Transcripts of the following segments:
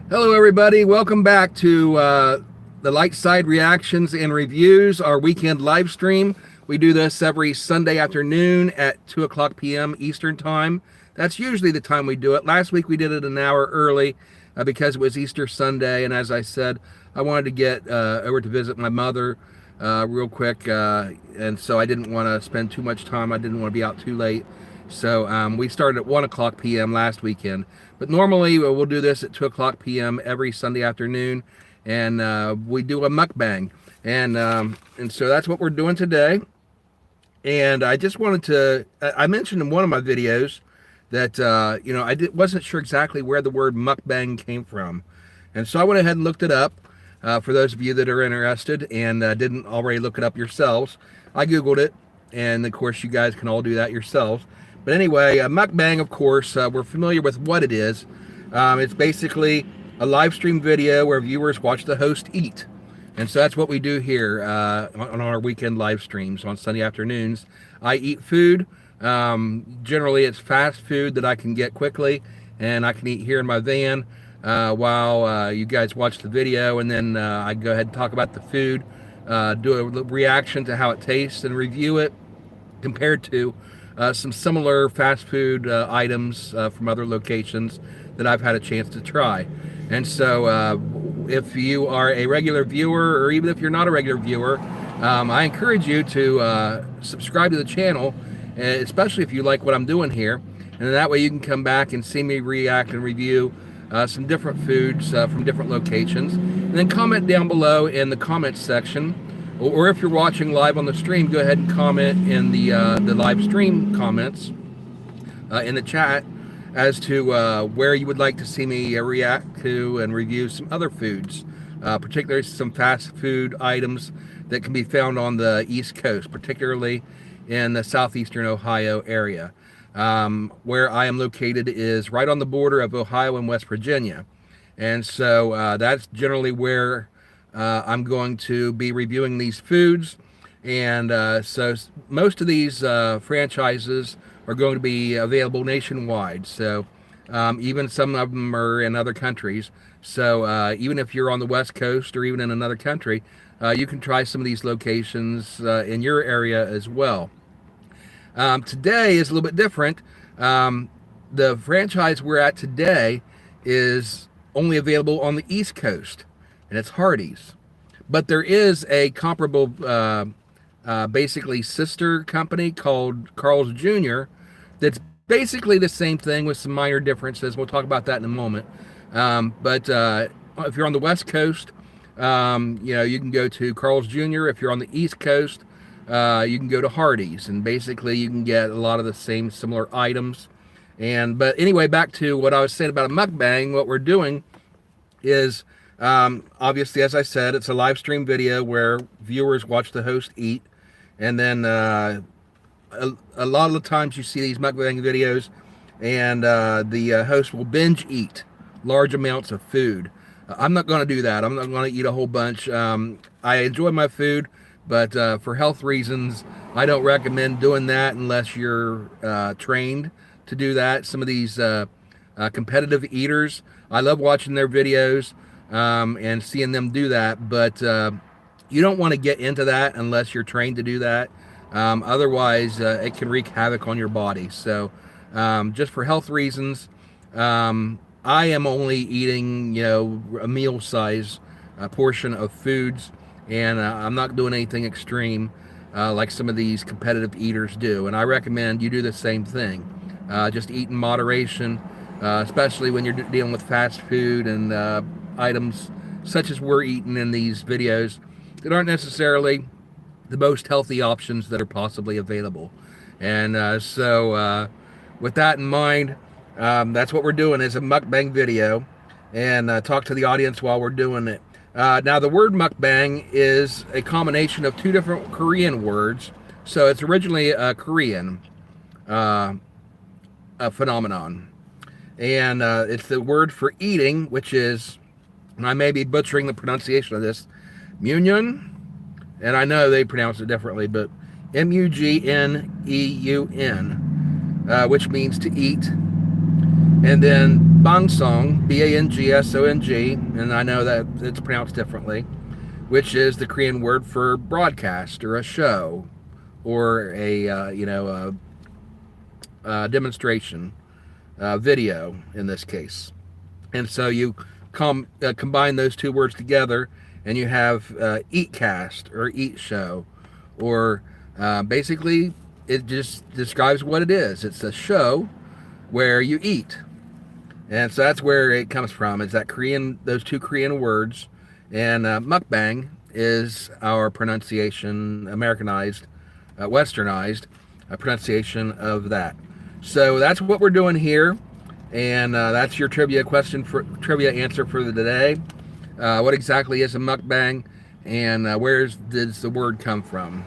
Hello, everybody. Welcome back to the Light Side Reactions and Reviews, our weekend live stream. We do this every Sunday afternoon at 2 o'clock p.m. Eastern Time. That's usually the time we do it. Last week we did it an hour early because it was Easter Sunday, and as I said, I wanted to get over to visit my mother real quick, and so I didn't want to spend too much time. I didn't want to be out too late. So we started at 1 o'clock p.m. last weekend. But normally we'll do this at 2 o'clock p.m. every Sunday afternoon, and we do a mukbang. And so that's what we're doing today. And I just wanted to, I mentioned in one of my videos that, wasn't sure exactly where the word mukbang came from. And so I went ahead and looked it up for those of you that are interested and didn't already look it up yourselves. I Googled it, and of course you guys can all do that yourselves. But anyway, mukbang, of course, we're familiar with what it is. It's basically a live stream video where viewers watch the host eat. And so that's what we do here on our weekend live streams on Sunday afternoons. I eat food. Generally, it's fast food that I can get quickly, and I can eat here in my van while you guys watch the video. And then I go ahead and talk about the food, do a reaction to how it tastes, and review it compared to some similar fast food items from other locations that I've had a chance to try. And so if you are a regular viewer, or even if you're not a regular viewer, I encourage you to subscribe to the channel, especially if you like what I'm doing here. And that way you can come back and see me react and review some different foods from different locations. And then comment down below in the comments section, or if you're watching live on the stream, go ahead and comment in the live stream comments in the chat as to where you would like to see me react to and review some other foods, particularly some fast food items that can be found on the East Coast, particularly in the southeastern Ohio area. Where I am located is right on the border of Ohio and West Virginia. And so that's generally where I'm going to be reviewing these foods. And so most of these franchises are going to be available nationwide. So even some of them are in other countries. So even if you're on the West Coast or even in another country, you can try some of these locations in your area as well. Today is a little bit different. The franchise we're at today is only available on the East Coast, and it's Hardees. But there is a comparable, basically sister company called Carl's Jr. that's basically the same thing with some minor differences. We'll talk about that in a moment. But if you're on the West Coast, you can go to Carl's Jr. If you're on the East Coast, you can go to Hardees, and basically you can get a lot of the same similar items. But anyway, back to what I was saying about a mukbang. What we're doing is, obviously, as I said, it's a live stream video where viewers watch the host eat. And then a lot of the times you see these mukbang videos, and the host will binge eat large amounts of food. I'm not going to do that. I'm not going to eat a whole bunch. I enjoy my food, but for health reasons, I don't recommend doing that unless you're trained to do that. Some of these competitive eaters, I love watching their videos and seeing them do that, but you don't want to get into that unless you're trained to do that. Otherwise, it can wreak havoc on your body. So just for health reasons, I am only eating, a meal size portion of foods, and I'm not doing anything extreme like some of these competitive eaters do. And I recommend you do the same thing. Just eat in moderation, especially when you're dealing with fast food and items such as we're eating in these videos that aren't necessarily the most healthy options that are possibly available. And so with that in mind, that's what we're doing, is a mukbang video, and talk to the audience while we're doing it. Now, the word mukbang is a combination of two different Korean words. So it's originally a Korean phenomenon. And it's the word for eating, which is, and I may be butchering the pronunciation of this, Munyeon. And I know they pronounce it differently, but Mugneun, which means to eat. And then bangsong, Bangsong, and I know that it's pronounced differently, which is the Korean word for broadcast or a show or a demonstration, video in this case. And so you combine those two words together, and you have eat cast or eat show, or basically it just describes what it is. It's a show where you eat, and so that's where it comes from. It's that those two Korean words, and mukbang is our pronunciation, Americanized, Westernized pronunciation of that. So that's what we're doing here, and that's your trivia answer for the day. What exactly is a mukbang, and where does the word come from?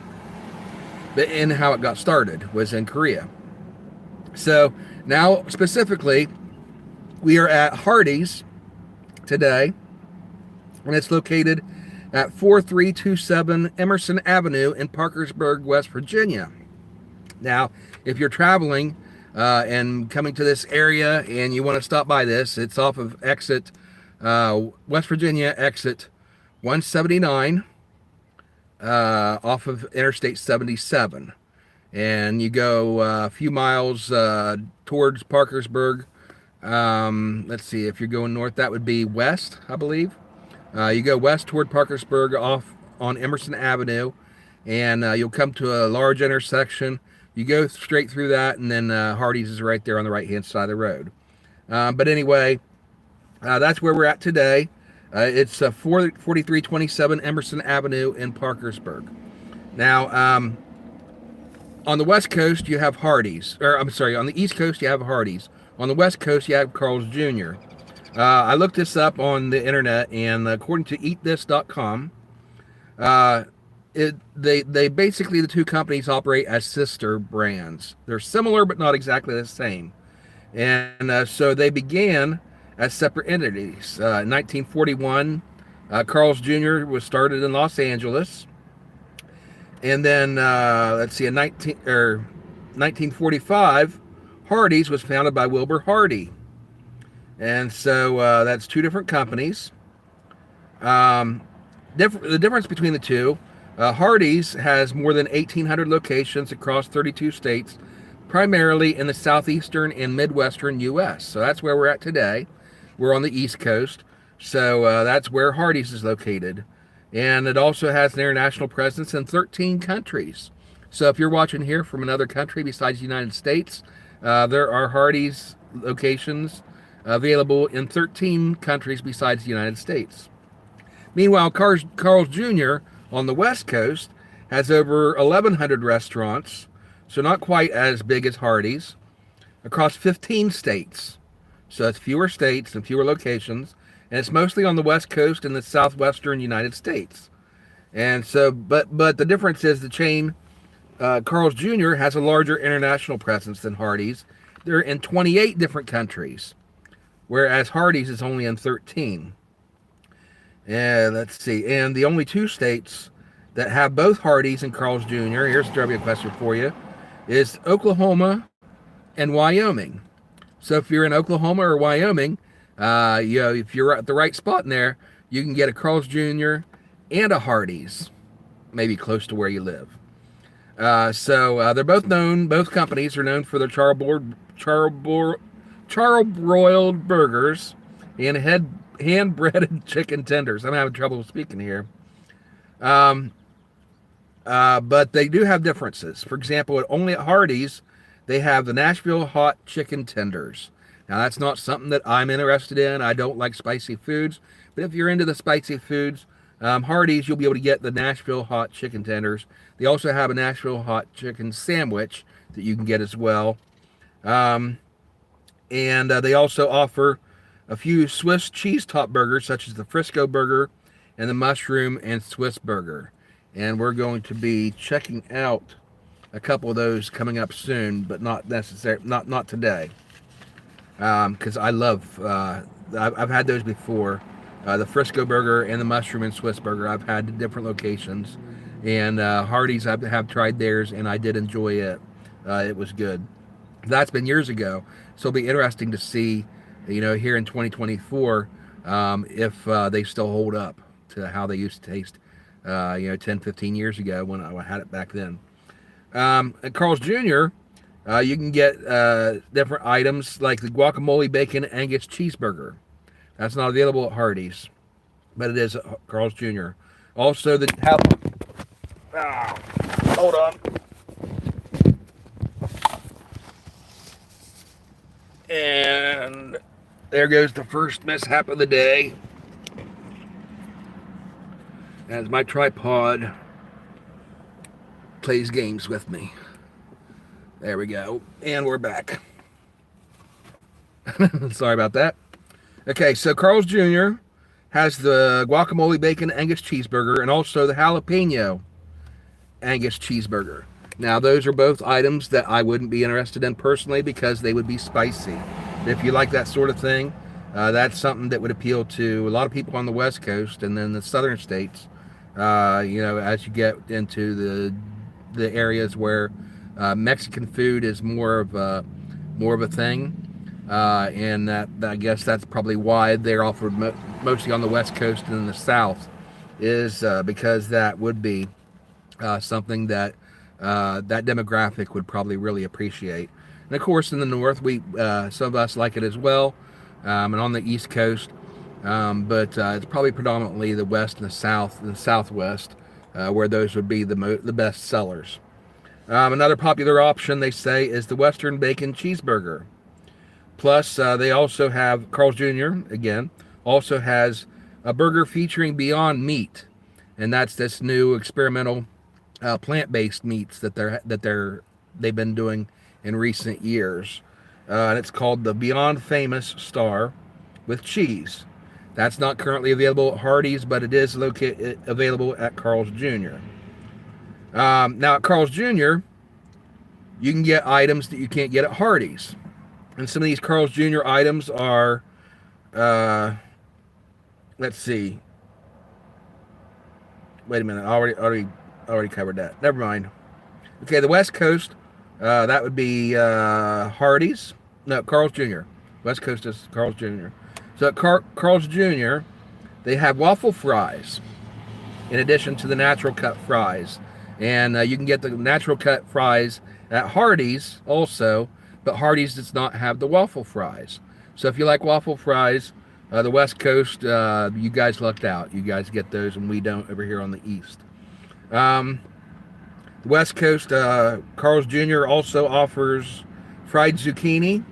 And how it got started was in Korea. So now specifically, we are at Hardees today, and it's located at 4327 Emerson Avenue in Parkersburg, West Virginia. Now, if you're traveling and coming to this area and you want to stop by this, it's off of West Virginia exit 179, off of Interstate 77. And you go a few miles towards Parkersburg. Let's see, if you're going north, that would be west, I believe. You go west toward Parkersburg off on Emerson Avenue, and you'll come to a large intersection. You go straight through that, and then Hardees is right there on the right-hand side of the road. But anyway, that's where we're at today. It's 4327 Emerson Avenue in Parkersburg. Now, on the West Coast, you have Hardees. On the East Coast, you have Hardees. On the West Coast, you have Carl's Jr. I looked this up on the internet, and according to eatthis.com, they basically, the two companies operate as sister brands. They're similar, but not exactly the same. And so they began as separate entities. In 1941, Carl's Jr. was started in Los Angeles. And then, in 1945, Hardees was founded by Wilbur Hardy. And so that's two different companies. The difference between the two, Hardees has more than 1,800 locations across 32 states, primarily in the southeastern and midwestern U.S. So that's where we're at today. We're on the East Coast. So that's where Hardees is located. And it also has an international presence in 13 countries. So if you're watching here from another country besides the United States, there are Hardees locations available in 13 countries besides the United States. Meanwhile, Carl's Jr. on the West Coast has over 1,100 restaurants, so not quite as big as Hardees, across 15 states. So it's fewer states and fewer locations, and it's mostly on the West Coast in the southwestern United States. And so, but the difference is the chain, Carl's Jr. has a larger international presence than Hardees. They're in 28 different countries, whereas Hardees is only in 13. And let's see, and the only two states that have both Hardees and Carl's Jr., here's a trivia question for you, is Oklahoma and Wyoming. So if you're in Oklahoma or Wyoming, if you're at the right spot in there, you can get a Carl's Jr. and a Hardees, maybe close to where you live. So they're both companies are known for their charbroiled burgers and hand-breaded chicken tenders. I'm having trouble speaking here. But they do have differences. For example, only at Hardees, they have the Nashville hot chicken tenders. Now, that's not something that I'm interested in. I don't like spicy foods. But if you're into the spicy foods, Hardees, you'll be able to get the Nashville hot chicken tenders. They also have a Nashville hot chicken sandwich that you can get as well. And they also offer a few Swiss cheese top burgers, such as the Frisco burger and the mushroom and Swiss burger. And we're going to be checking out a couple of those coming up soon, but not today. Because I love, I've had those before. The Frisco burger and the mushroom and Swiss burger I've had at different locations. And Hardees, I have tried theirs, and I did enjoy it. It was good. That's been years ago. So it'll be interesting to see, here in 2024, if they still hold up to how they used to taste, 10, 15 years ago when I had it back then. At Carl's Jr., you can get different items like the guacamole bacon Angus cheeseburger. That's not available at Hardees, but it is at Carl's Jr. Also, hold on. And there goes the first mishap of the day. As my tripod plays games with me. There we go. And we're back. Sorry about that. Okay, so Carl's Jr. has the guacamole bacon Angus cheeseburger and also the jalapeno Angus cheeseburger. Now, those are both items that I wouldn't be interested in personally because they would be spicy. If you like that sort of thing, that's something that would appeal to a lot of people on the West Coast and then the southern states. As you get into the areas where Mexican food is more of a thing, and that I guess that's probably why they're offered mostly on the West Coast and in the South, is because that would be something that that demographic would probably really appreciate. And of course, in the North, some of us like it as well, and on the East Coast, but it's probably predominantly the West and the South and the Southwest where those would be the best sellers. Another popular option, they say, is the Western Bacon Cheeseburger. Plus, they also have, Carl's Jr., again, also has a burger featuring Beyond Meat, and that's this new experimental plant-based meats that they've been doing in recent years, and it's called the Beyond Famous Star with cheese. That's not currently available at Hardees, but it is available at Carl's Jr. Now at Carl's Jr., you can get items that you can't get at Hardees, and some of these Carl's Jr. items are, let's see. Wait a minute, I already covered that. Never mind. Okay, the West Coast, that would be Hardees. No, Carl's Jr. West Coast is Carl's Jr. So at Carl's Jr., they have waffle fries in addition to the natural cut fries. And you can get the natural cut fries at Hardees also, but Hardees does not have the waffle fries. So if you like waffle fries, the West Coast, you guys lucked out. You guys get those, and we don't over here on the East. The West Coast, Carl's Jr. also offers fried zucchini,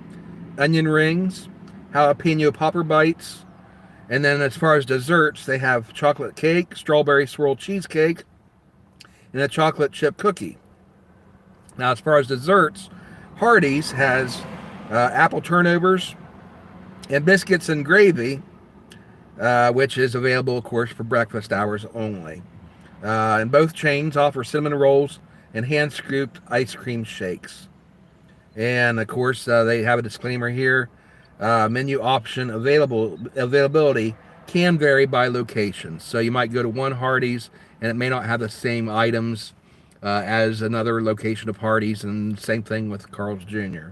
onion rings, jalapeno popper bites, and then as far as desserts, they have chocolate cake, strawberry swirl cheesecake, and a chocolate chip cookie. Now, as far as desserts, Hardees has apple turnovers and biscuits and gravy, which is available, of course, for breakfast hours only. And both chains offer cinnamon rolls and hand-scooped ice cream shakes. And, of course, they have a disclaimer here. Menu option availability can vary by location. So you might go to one Hardees, and it may not have the same items as another location of Hardees, and same thing with Carl's Jr.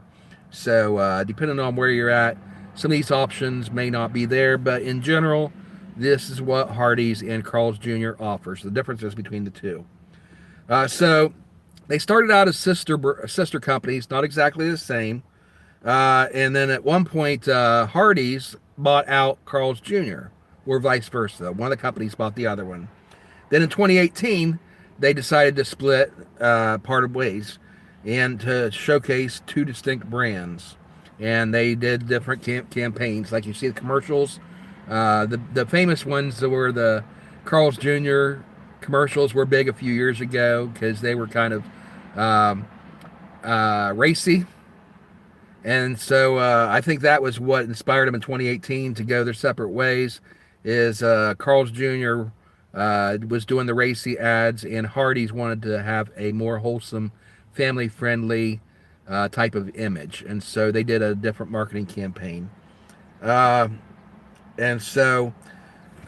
So depending on where you're at, some of these options may not be there, but in general, this is what Hardees and Carl's Jr. offers. The differences between the two. So they started out as sister companies, not exactly the same. And then at one point, Hardees bought out Carl's Jr., or vice versa. One of the companies bought the other one. Then in 2018, they decided to split, parted ways, and to showcase two distinct brands. And they did different campaigns, like you see the commercials. The famous ones were the Carl's Jr. commercials were big a few years ago because they were kind of racy. And so I think that was what inspired them in 2018 to go their separate ways, is Carl's Jr. Was doing the racy ads, and Hardees wanted to have a more wholesome, family-friendly type of image. And so they did a different marketing campaign. And so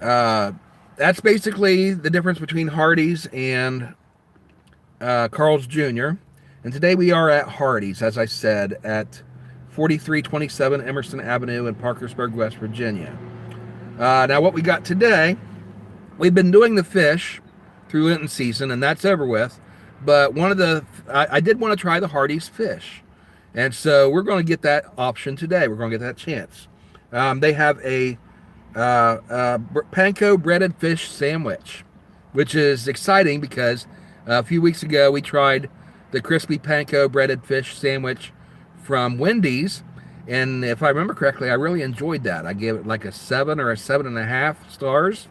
that's basically the difference between Hardees and Carl's Jr. And today we are at Hardees, as I said, at 4327 Emerson Avenue in Parkersburg, West Virginia. Now what we got today, we've been doing the fish through Lenten season, and that's over with. But I did want to try the Hardees fish. And so we're going to get that option today. We're going to get that chance. They have a Panko breaded fish sandwich, which is exciting because a few weeks ago we tried the crispy Panko breaded fish sandwich from Wendy's, and if I remember correctly, I really enjoyed that. I gave it like a 7 or a 7.5 stars.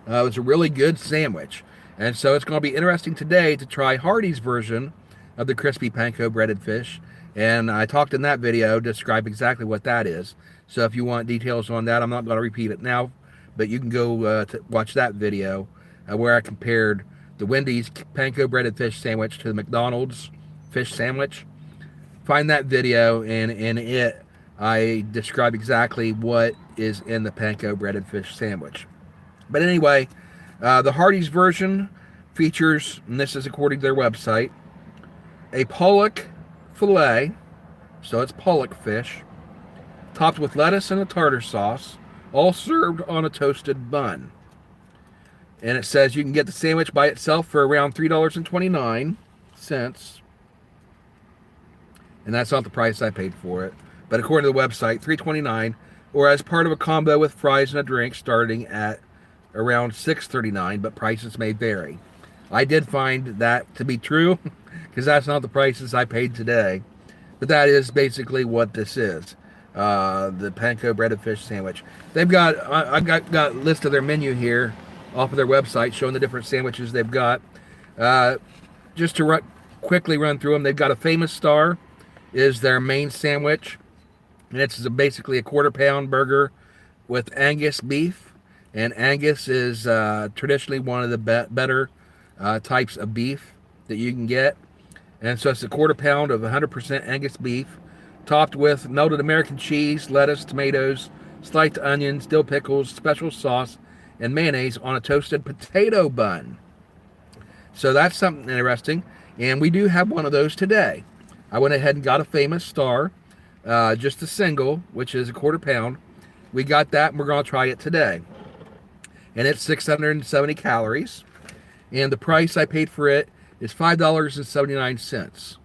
It was a really good sandwich, and so it's going to be interesting today to try Hardees' version of the crispy Panko breaded fish. And I talked in that video, describe exactly what that is. So if you want details on that, I'm not going to repeat it now, but you can go watch that video where I compared the Wendy's Panko breaded fish sandwich to the McDonald's fish sandwich. Find that video, and in it, I describe exactly what is in the Panko breaded fish sandwich. But anyway, the Hardees version features, and this is according to their website, a pollock fillet, so it's pollock fish, topped with lettuce and a tartar sauce, all served on a toasted bun. And it says you can get the sandwich by itself for around $3.29. And that's not the price I paid for it. But according to the website, $3.29, or as part of a combo with fries and a drink starting at around $6.39, but prices may vary. I did find that to be true, because that's not the prices I paid today. But that is basically what this is. The Panko breaded fish sandwich. They've got, I got a list of their menu here off of their website showing the different sandwiches they've got. Just to quickly run through them, they've got a Famous Star is their main sandwich. And it's basically a quarter-pound burger with Angus beef. And Angus is traditionally one of the better types of beef that you can get. And so it's a quarter pound of 100% Angus beef, topped with melted American cheese, lettuce, tomatoes, sliced onions, dill pickles, special sauce, and mayonnaise on a toasted potato bun. So that's something interesting. And we do have one of those today. I went ahead and got a Famous Star, just a single, which is a quarter pound. We got that, and we're going to try it today. And it's 670 calories. And the price I paid for it is $5.79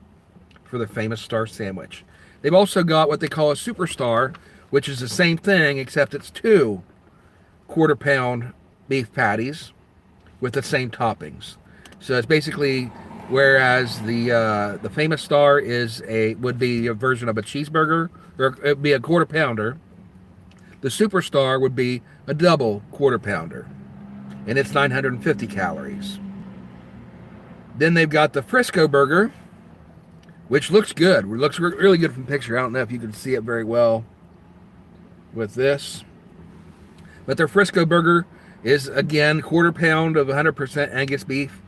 for the Famous Star sandwich. They've also got what they call a Superstar, which is the same thing, except it's 2 quarter-pound beef patties with the same toppings. So it's basically, whereas the Famous Star would be a version of a cheeseburger, or it would be a quarter pounder. The Superstar would be a double quarter pounder, and it's 950 calories. Then they've got the Frisco burger, which looks good. It looks really good from the picture. I don't know if you can see it very well with this. But their Frisco burger is, again, quarter pound of 100% Angus beef,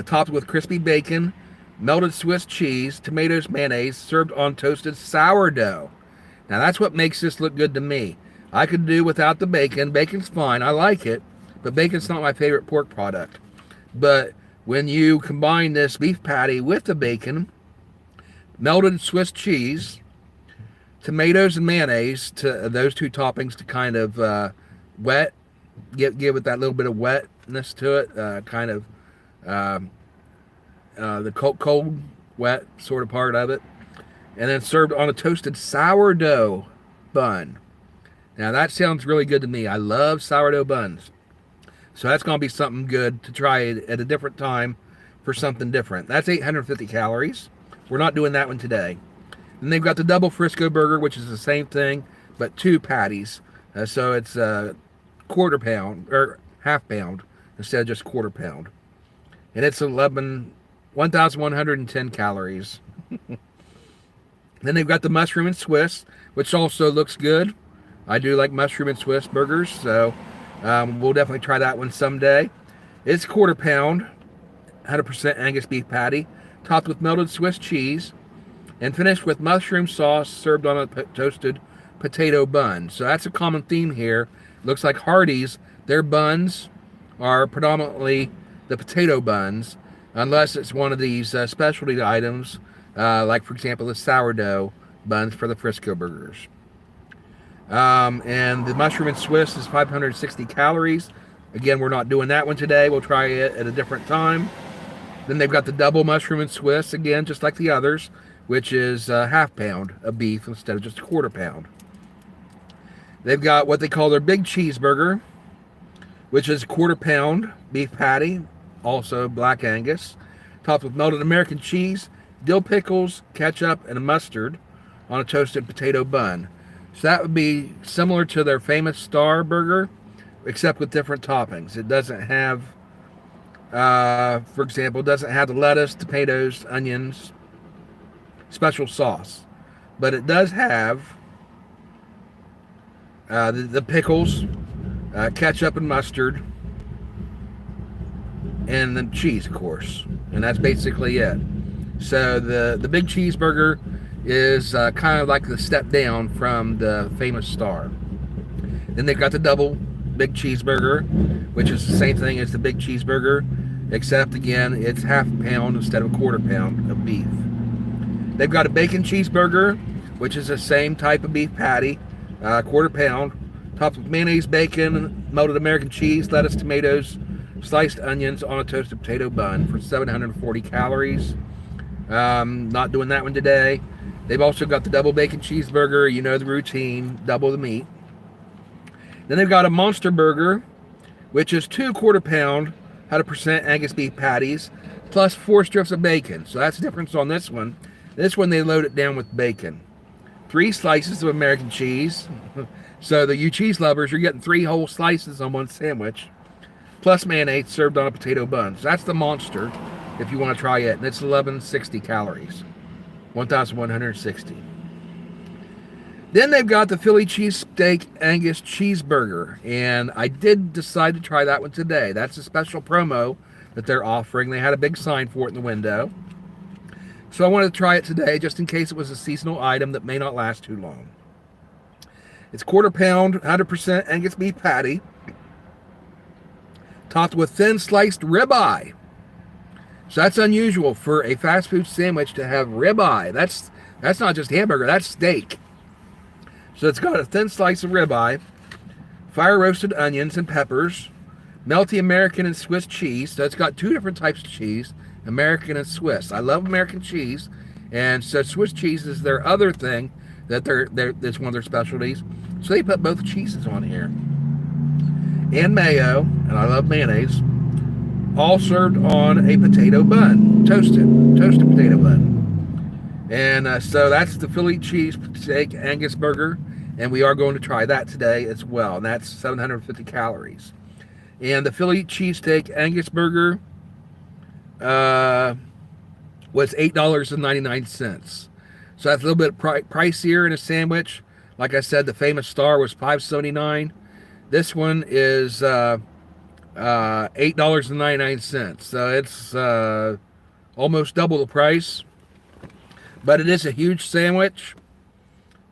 topped with crispy bacon, melted Swiss cheese, tomatoes, mayonnaise, served on toasted sourdough. Now, that's what makes this look good to me. I could do without the bacon. Bacon's fine. I like it. But bacon's not my favorite pork product. But when you combine this beef patty with the bacon, melted Swiss cheese, tomatoes, and mayonnaise, to those two toppings to kind of give it that little bit of wetness to it, the cold wet sort of part of it, and then served on a toasted sourdough bun. Now that sounds really good to me. I love sourdough buns. So that's going to be something good to try at a different time for something different. That's 850 calories. We're not doing that one today. Then they've got the double Frisco burger, which is the same thing, but 2 patties. So it's a quarter pound, or half pound, instead of just quarter pound. And it's 1,110 calories. Then they've got the mushroom and Swiss, which also looks good. I do like mushroom and Swiss burgers, so we'll definitely try that one someday. It's quarter pound, 100% Angus beef patty, topped with melted Swiss cheese, and finished with mushroom sauce served on a toasted potato bun. So that's a common theme here. Looks like Hardees, their buns are predominantly the potato buns, unless it's one of these specialty items, like, for example, the sourdough buns for the Frisco burgers. And the mushroom and Swiss is 560 calories. Again, we're not doing that one today. We'll try it at a different time. Then they've got the double mushroom and Swiss, again, just like the others, which is a half pound of beef instead of just a quarter pound. They've got what they call their big cheeseburger, which is a quarter pound beef patty, also black Angus, topped with melted American cheese, dill pickles, ketchup, and a mustard on a toasted potato bun. So that would be similar to their famous Star burger, except with different toppings. It doesn't have, for example, it doesn't have the lettuce, tomatoes, onions, special sauce. But it does have the pickles, ketchup and mustard, and the cheese, of course. And that's basically it. So the big cheeseburger is kind of like the step down from the famous Star. Then they've got the double big cheeseburger, which is the same thing as the big cheeseburger, except again it's half a pound instead of a quarter pound of beef. They've got a bacon cheeseburger, which is the same type of beef patty, quarter pound, topped with mayonnaise, bacon, melted American cheese, lettuce, tomatoes, sliced onions on a toasted potato bun for 740 calories. Not doing that one today. They've also got the double bacon cheeseburger, you know the routine, double the meat. Then they've got a monster burger, which is 2 quarter pound, 100% Angus beef patties, plus 4 strips of bacon. So that's the difference on this one. This one, they load it down with bacon. 3 slices of American cheese. So you cheese lovers, you're getting 3 whole slices on one sandwich, plus mayonnaise served on a potato bun. So that's the monster, if you want to try it. And it's 1160 calories, 1,160. Then they've got the Philly Cheesesteak Angus Cheeseburger, and I did decide to try that one today. That's a special promo that they're offering. They had a big sign for it in the window. So I wanted to try it today just in case it was a seasonal item that may not last too long. It's quarter pound, 100% Angus beef patty, topped with thin sliced ribeye. So that's unusual for a fast food sandwich to have ribeye. That's not just hamburger, that's steak. So it's got a thin slice of ribeye, fire roasted onions and peppers, melty American and Swiss cheese. So it's got 2 different types of cheese, American and Swiss. I love American cheese, and so Swiss cheese is their other thing that that's one of their specialties. So they put both cheeses on here, and mayo, and I love mayonnaise, all served on a potato bun, toasted potato bun. And so that's the Philly Cheesesteak Angus Burger, and we are going to try that today as well, and that's 750 calories. And the Philly Cheesesteak Angus Burger was $8.99. So that's a little bit pricier in a sandwich. Like I said, the famous Star was $5.79. This one is $8.99. So it's almost double the price. But it is a huge sandwich,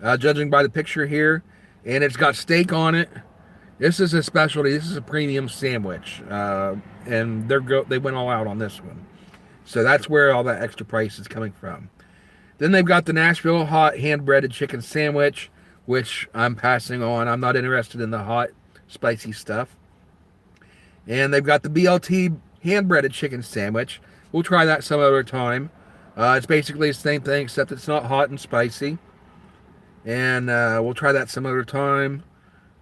judging by the picture here. And it's got steak on it. This is a specialty. This is a premium sandwich. And they went all out on this one. So that's where all that extra price is coming from. Then they've got the Nashville hot hand-breaded chicken sandwich, which I'm passing on. I'm not interested in the hot, spicy stuff. And they've got the BLT hand-breaded chicken sandwich. We'll try that some other time. It's basically the same thing, except it's not hot and spicy. And we'll try that some other time.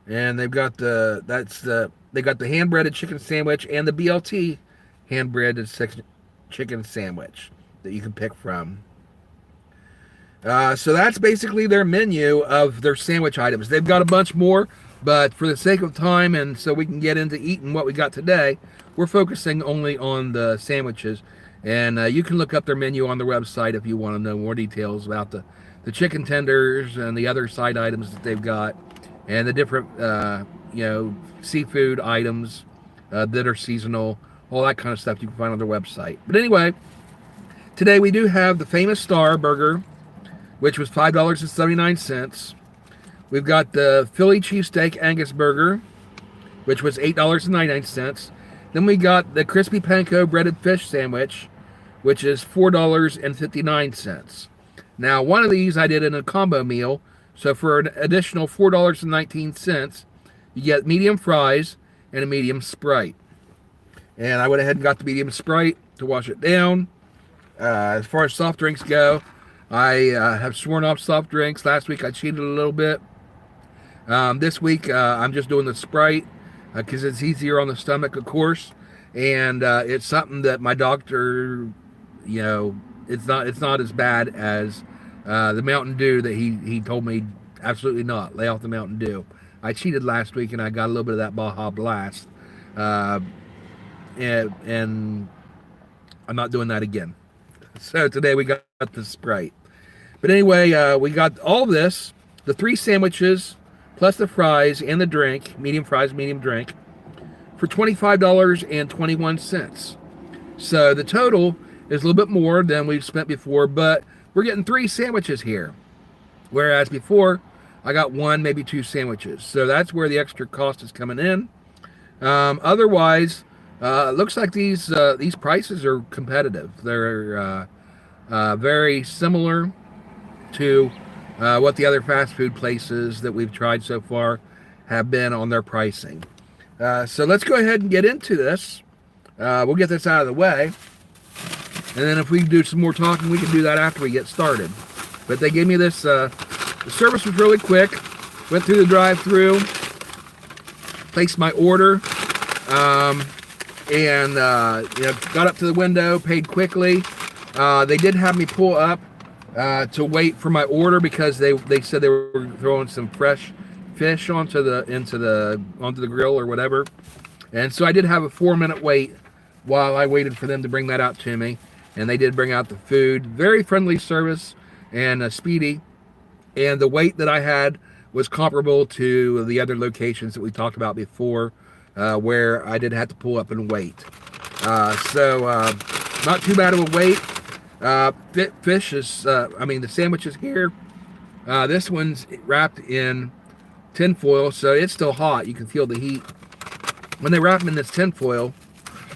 And they've got the hand-breaded chicken sandwich and the BLT hand-breaded chicken sandwich that you can pick from. So that's basically their menu of their sandwich items. They've got a bunch more, but for the sake of time and so we can get into eating what we got today, we're focusing only on the sandwiches. And you can look up their menu on their website if you want to know more details about the chicken tenders and the other side items that they've got, and the different seafood items that are seasonal, all that kind of stuff you can find on their website. But anyway, today we do have the famous Star Burger, which was $5.79. We've got the Philly Cheesesteak Angus Burger, which was $8.99. Then we got the crispy panko breaded fish sandwich, which is $4.59. Now, one of these I did in a combo meal, so for an additional $4.19, you get medium fries and a medium Sprite. And I went ahead and got the medium Sprite to wash it down. As far as soft drinks go, I have sworn off soft drinks. Last week I cheated a little bit. This week I'm just doing the Sprite because it's easier on the stomach, of course, and it's something that my doctor, it's not as bad as the Mountain Dew that he told me absolutely not. Lay off the Mountain Dew. I cheated last week and I got a little bit of that Baja Blast, and I'm not doing that again. So today we got the Sprite. But anyway, we got all this, the 3 sandwiches, plus the fries and the drink, medium fries, medium drink, for $25.21. So the total is a little bit more than we've spent before, but we're getting 3 sandwiches here. Whereas before, I got 1, maybe 2 sandwiches. So that's where the extra cost is coming in. Otherwise, looks like these prices are competitive. They're very similar to what the other fast food places that we've tried so far have been on their pricing. So let's go ahead and get into this. We'll get this out of the way. And then if we do some more talking, we can do that after we get started. But they gave me this, the service was really quick. Went through the drive-thru, placed my order, and got up to the window, paid quickly. They did have me pull up to wait for my order because they said they were throwing some fresh fish onto the grill or whatever, and so I did have a 4-minute wait while I waited for them to bring that out to me, and they did bring out the food. Very friendly service and speedy, and the wait that I had was comparable to the other locations that we talked about before, where I did have to pull up and wait. So not too bad of a wait. Fish is, the sandwiches here, this one's wrapped in tin foil, so it's still hot. You can feel the heat. When they wrap them in this tin foil,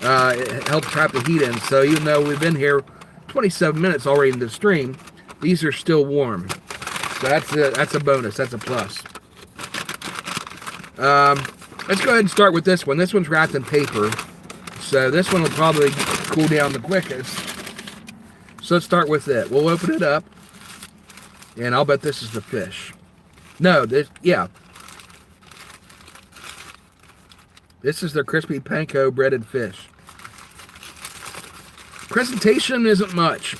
it helps trap the heat in. So even though we've been here 27 minutes already in the stream, these are still warm. So that's a bonus. That's a plus. Let's go ahead and start with this one. This one's wrapped in paper, so this one will probably cool down the quickest. So let's start with it. We'll open it up, and I'll bet this is the fish. No, this is their crispy panko breaded fish. Presentation isn't much.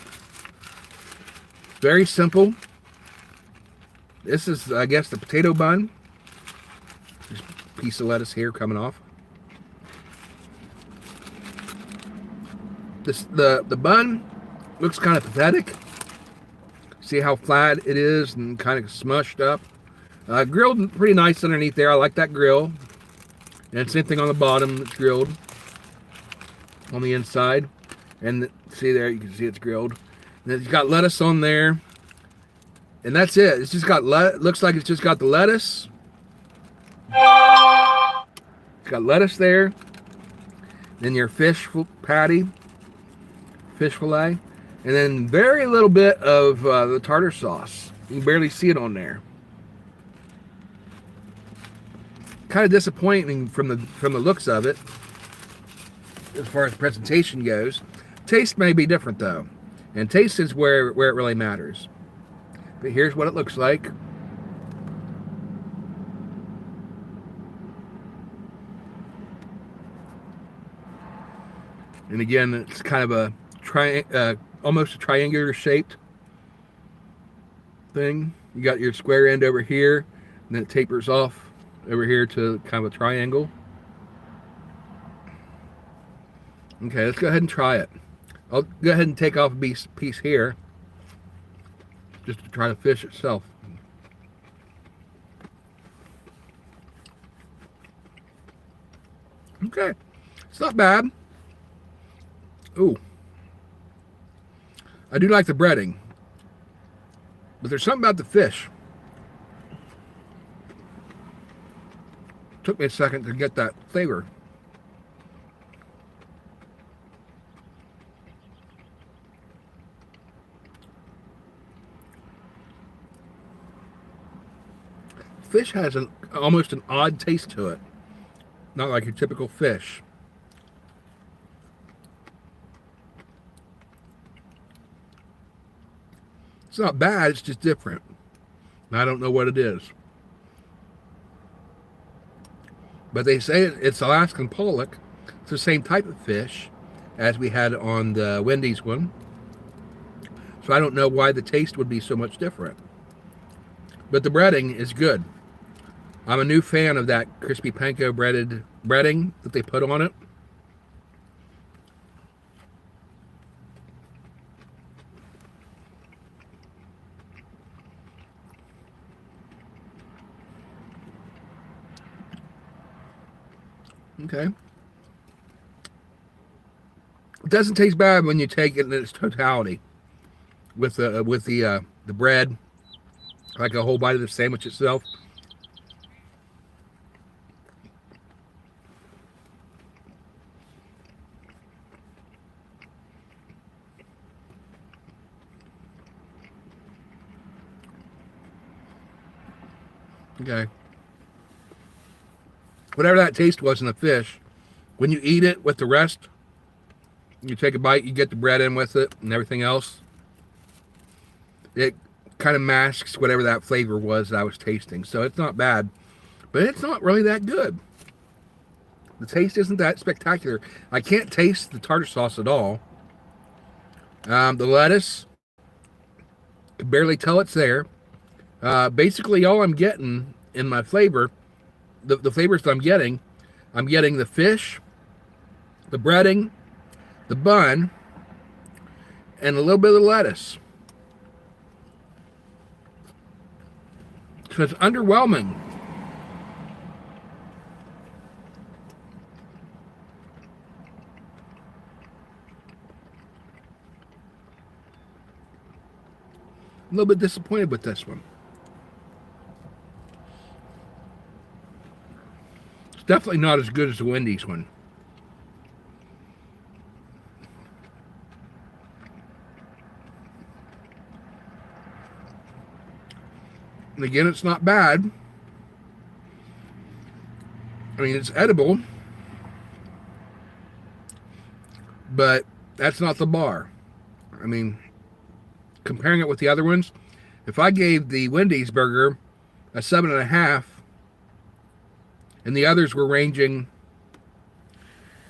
Very simple. This is, I guess, the potato bun. There's a piece of lettuce here coming off. The bun looks kind of pathetic. See how flat it is and kind of smushed up. Grilled pretty nice underneath there. I like that grill. And same thing on the bottom. It's grilled on the inside. And see there, you can see it's grilled. And it's got lettuce on there. And that's it. It's just got looks like it's just got the lettuce. It's got lettuce there. Then your fish patty, fish fillet, and then very little bit of the tartar sauce. You can barely see it on there. Kind of disappointing from the looks of it, as far as presentation goes. Taste may be different though, and taste is where it really matters. But here's what it looks like. And again, it's kind of a almost a triangular shaped thing. You got your square end over here, and then it tapers off over here to kind of a triangle. Okay, let's go ahead and try it. I'll go ahead and take off a piece here, just to try the fish itself. Okay, it's not bad. Ooh, I do like the breading, but there's something about the fish. Took me a second to get that flavor. fish has almost an odd taste to it. Not like your typical fish. It's not bad, it's just different. I don't know what it is. But they say it's Alaskan pollock. It's the same type of fish as we had on the Wendy's one. So I don't know why the taste would be so much different. But the breading is good. I'm a new fan of that crispy panko breading that they put on it. Okay. It doesn't taste bad when you take it in its totality with the bread, like a whole bite of the sandwich itself. Okay. Whatever that taste was in the fish, when you eat it with the rest, you take a bite, you get the bread in with it and everything else, it kind of masks whatever that flavor was that I was tasting. So it's not bad, but it's not really that good. The taste isn't that spectacular. I can't taste the tartar sauce at all. The lettuce, can barely tell it's there. Basically all I'm getting in my flavor, the flavors that I'm getting the fish, the breading, the bun, and a little bit of lettuce. So it's underwhelming. A little bit disappointed with this one. It's definitely not as good as the Wendy's one. And again, it's not bad. I mean, it's edible, but that's not the bar. I mean, comparing it with the other ones, if I gave the Wendy's burger a 7.5, and the others were ranging,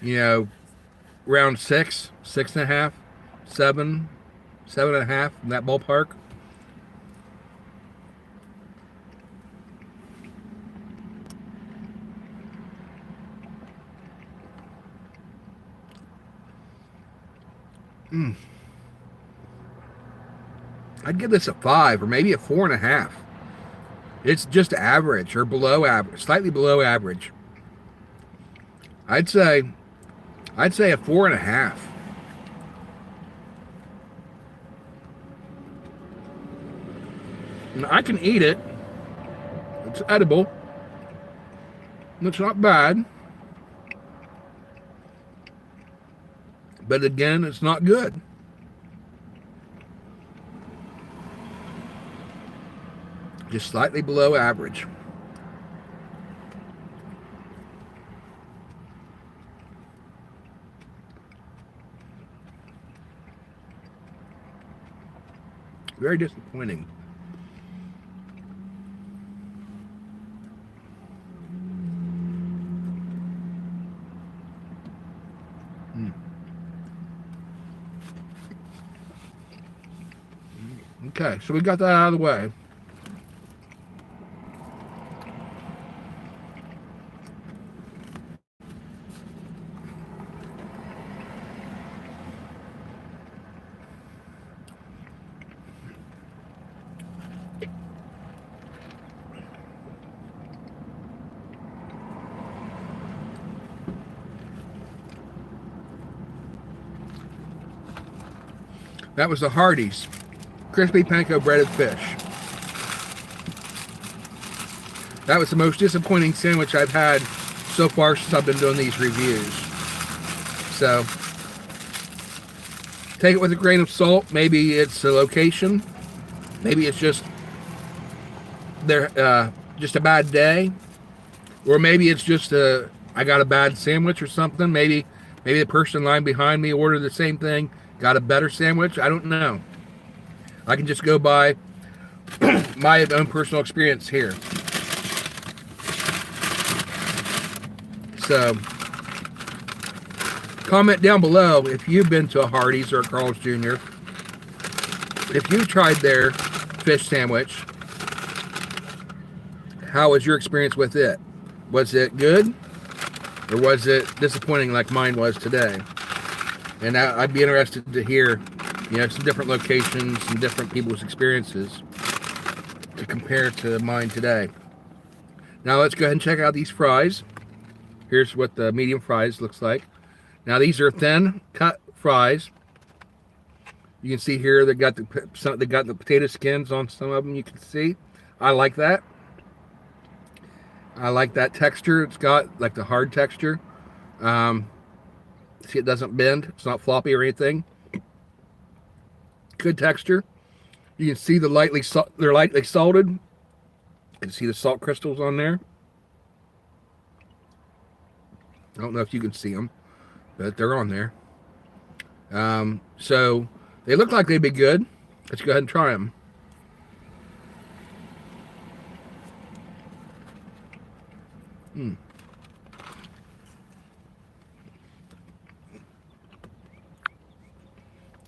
around 6, 6.5, 7, 7.5, in that ballpark. I'd give this a 5 or maybe a 4.5. It's just average or below average, slightly below average. I'd say a 4.5. And I can eat it. It's edible. It's not bad. But again, it's not good. Just slightly below average. Very disappointing. Okay, so we got that out of the way. That was the Hardees crispy panko breaded fish. That was the most disappointing sandwich I've had so far since I've been doing these reviews. So take it with a grain of salt. Maybe it's the location. Maybe it's just their just a bad day, or maybe it's just I got a bad sandwich or something. Maybe the person in line behind me ordered the same thing, got a better sandwich. I don't know. I can just go by my own personal experience here. So, comment down below if you've been to a Hardees or a Carl's Jr. If you tried their fish sandwich, how was your experience with it? Was it good? Or was it disappointing like mine was today? And I'd be interested to hear, some different locations and different people's experiences to compare to mine today. Now let's go ahead and check out these fries. Here's what the medium fries looks like. Now these are thin cut fries. You can see here they got the potato skins on some of them. You can see. I like that. I like that texture. It's got like the hard texture. See, it doesn't bend. It's not floppy or anything. Good texture. You can see they're lightly salted. You can see the salt crystals on there. I don't know if you can see them, but they're on there. So they look like they'd be good. Let's go ahead and try them.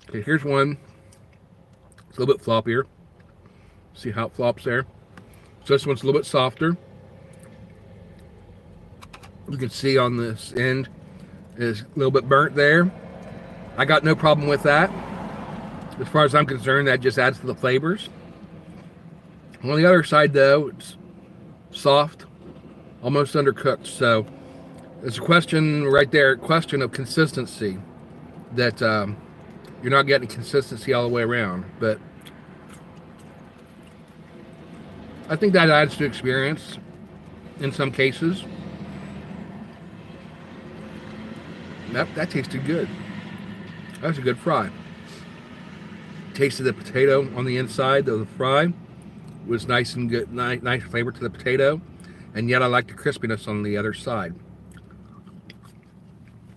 Okay, here's one. It's a little bit floppier. See how it flops there? So this one's a little bit softer. You can see on this end is a little bit burnt there. I got no problem with that. As far as I'm concerned, that just adds to the flavors. On the other side, though, it's soft, almost undercooked. So it's a question right there, question of consistency, that you're not getting consistency all the way around. But I think that adds to experience in some cases. That tasted good. That was a good fry. Tasted the potato on the inside of the fry. It was nice and good, nice flavor to the potato, and yet I like the crispiness on the other side.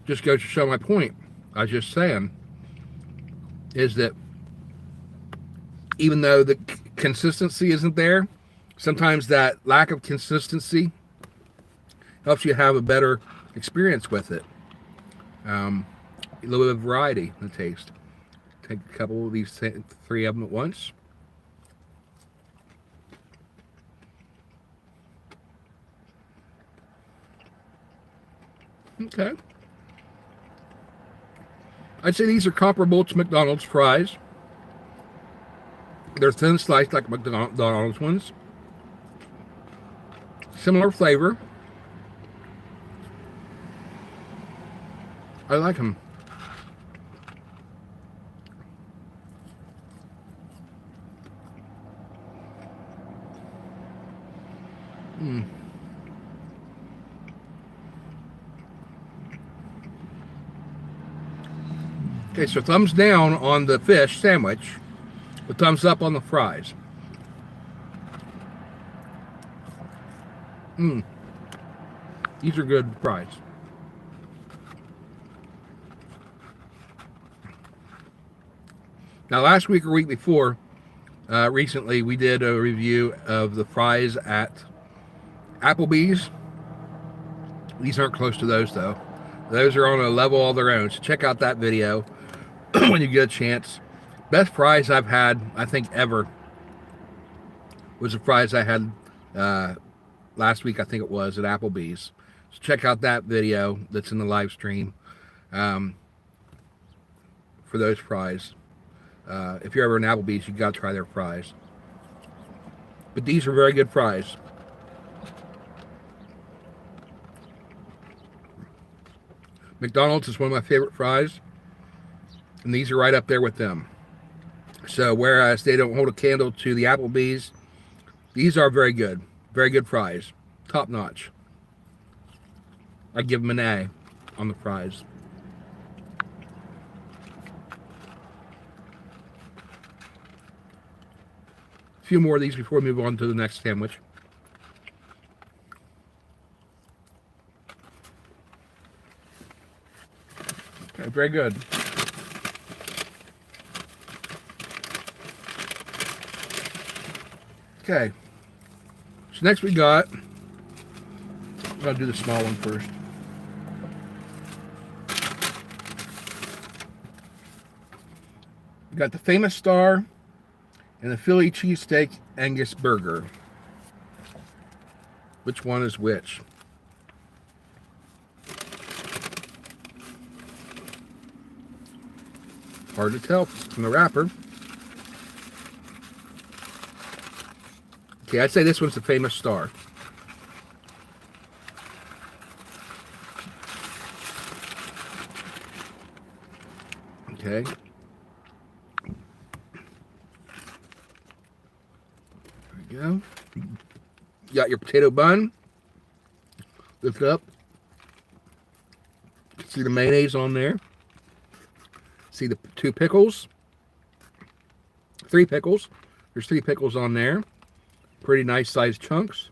Just goes to show my point. I was just saying is that even though the consistency isn't there, sometimes that lack of consistency helps you have a better experience with it. A little bit of variety in the taste. Take a couple of these, 3 of them at once. Okay. I'd say these are comparable to McDonald's fries. They're thin sliced like McDonald's ones. Similar flavor. I like them. Okay, so thumbs down on the fish sandwich, a thumbs up on the fries. These are good fries. Now, last week or week before, recently, we did a review of the fries at Applebee's. These aren't close to those, though. Those are on a level all their own, so check out that video when you get a chance. Best fries I've had, I think, ever was the fries I had last week, I think it was, at Applebee's. So check out that video that's in the live stream for those fries. If you're ever in Applebee's, you got to try their fries. But these are very good fries. McDonald's is one of my favorite fries, and these are right up there with them. So whereas they don't hold a candle to the Applebee's, these are very good fries, top notch. I give them an A on the fries. A few more of these before we move on to the next sandwich. Very good. Okay. So next we got, I'm going to do the small one first. We got the Famous Star and the Philly Cheesesteak Angus Burger. Which one is which? Hard to tell from the wrapper. Okay, I'd say this one's the Famous Star. Okay. There we go. You got your potato bun. Lift it up. See the mayonnaise on there. See the 2 pickles. 3 pickles. There's 3 pickles on there. Pretty nice sized chunks.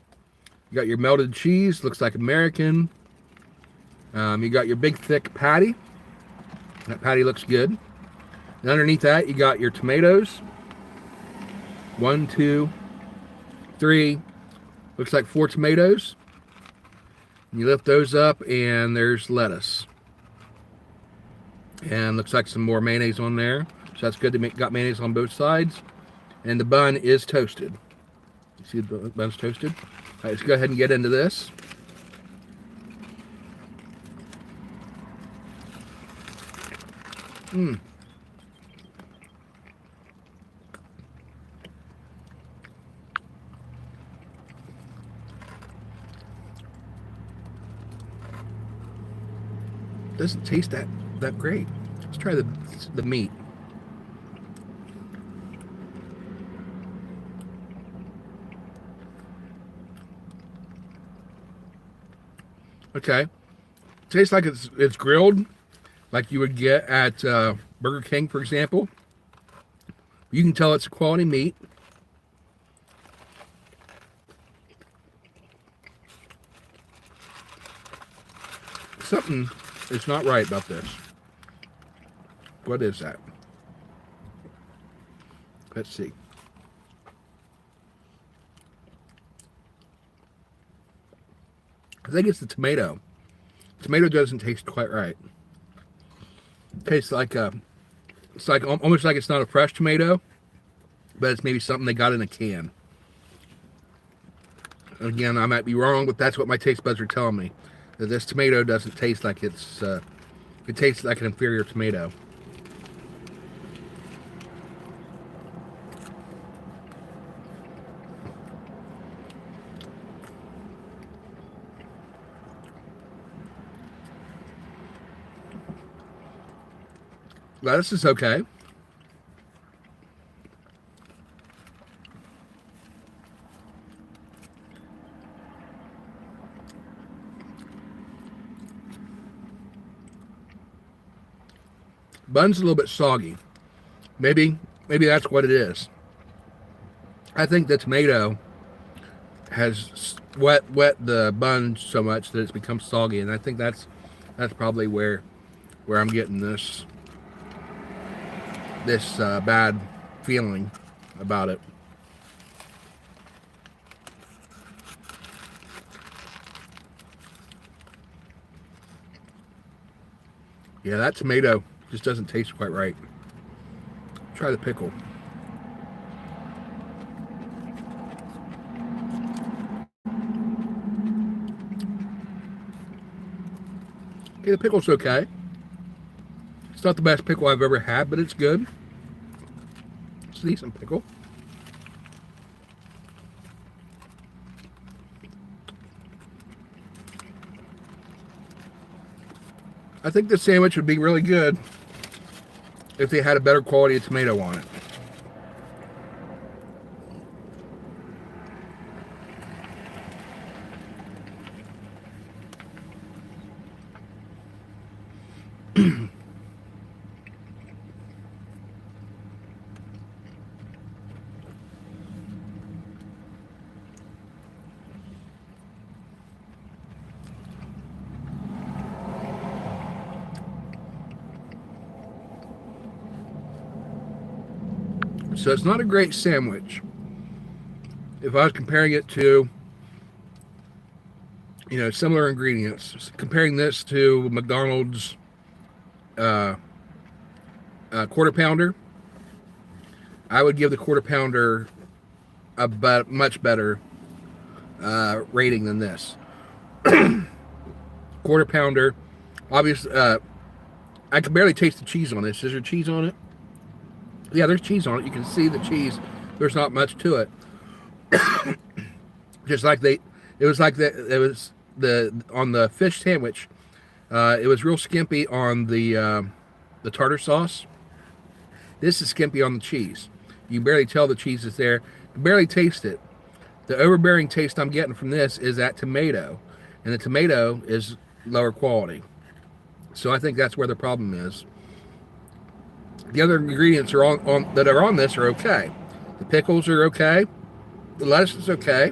You got your melted cheese. Looks like American. You got your big thick patty. That patty looks good. And underneath that, you got your tomatoes. 1, 2, 3. Looks like 4 tomatoes. And you lift those up, and there's lettuce. And looks like some more mayonnaise on there. So that's good. Got mayonnaise on both sides. And the bun is toasted. You see the bun's toasted? All right, let's go ahead and get into this. Doesn't taste that great. Let's try the meat. Okay, tastes like it's grilled, like you would get at Burger King, for example. You can tell it's quality meat. Something is not right about this. What is that? Let's see. I think it's the tomato. Tomato doesn't taste quite right. Tastes like it's like almost like it's not a fresh tomato, but it's maybe something they got in a can. Again, I might be wrong, but that's what my taste buds are telling me. That this tomato doesn't taste like it's. It tastes like an inferior tomato. Lettuce is okay. Bun's a little bit soggy. Maybe that's what it is. I think the tomato has wet the bun so much that it's become soggy, and I think that's probably where I'm getting this bad feeling about it. Yeah, that tomato just doesn't taste quite right. Try the pickle. Okay, the pickle's okay. It's not the best pickle I've ever had, but it's good. It's a decent pickle. I think the sandwich would be really good if they had a better quality of tomato on it. So it's not a great sandwich. If I was comparing it to, similar ingredients, comparing this to McDonald's quarter pounder, I would give the quarter pounder a much better rating than this. Quarter pounder, obviously, I can barely taste the cheese on this. Is there cheese on it? Yeah, there's cheese on it. You can see the cheese. There's not much to it. Just like it was on the fish sandwich. It was real skimpy on the tartar sauce. This is skimpy on the cheese. You barely tell the cheese is there. You barely taste it. The overbearing taste I'm getting from this is that tomato, and the tomato is lower quality. So I think that's where the problem is. The other ingredients that are on this are okay. The pickles are okay. The lettuce is okay.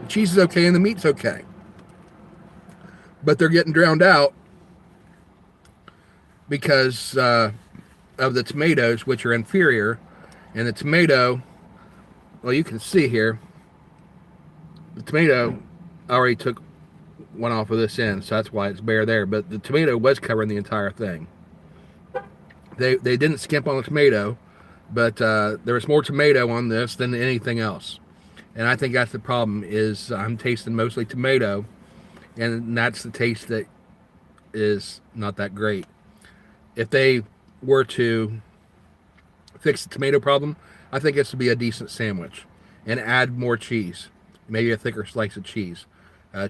The cheese is okay, and the meat's okay. But they're getting drowned out because of the tomatoes, which are inferior. And the tomato, well, you can see here, the tomato already took one off of this end, so that's why it's bare there. But the tomato was covering the entire thing. They didn't skimp on the tomato, but there was more tomato on this than anything else. And I think that's the problem, is I'm tasting mostly tomato, and that's the taste that is not that great. If they were to fix the tomato problem, I think this would be a decent sandwich, and add more cheese, maybe a thicker slice of cheese.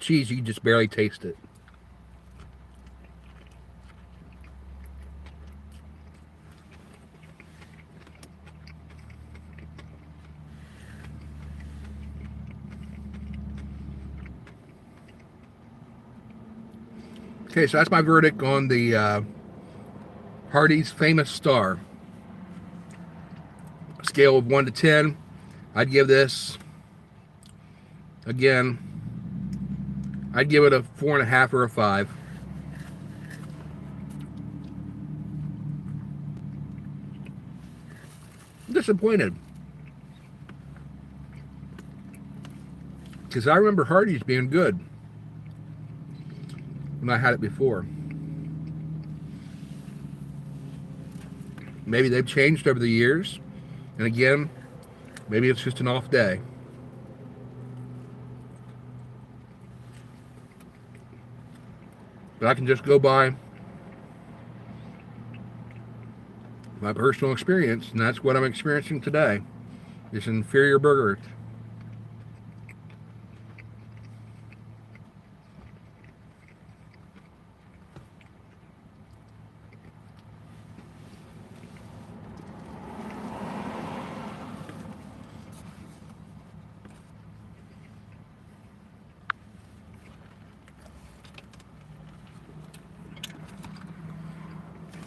Cheese, you just barely taste it. Okay, so that's my verdict on the Hardees Famous Star. Scale of 1 to 10, I'd give this, again, I'd give it a 4.5 or a 5. I'm disappointed, because I remember Hardees being good when I had it before. Maybe they've changed over the years, and again, maybe it's just an off day. But I can just go by my personal experience, and that's what I'm experiencing today. This inferior burger.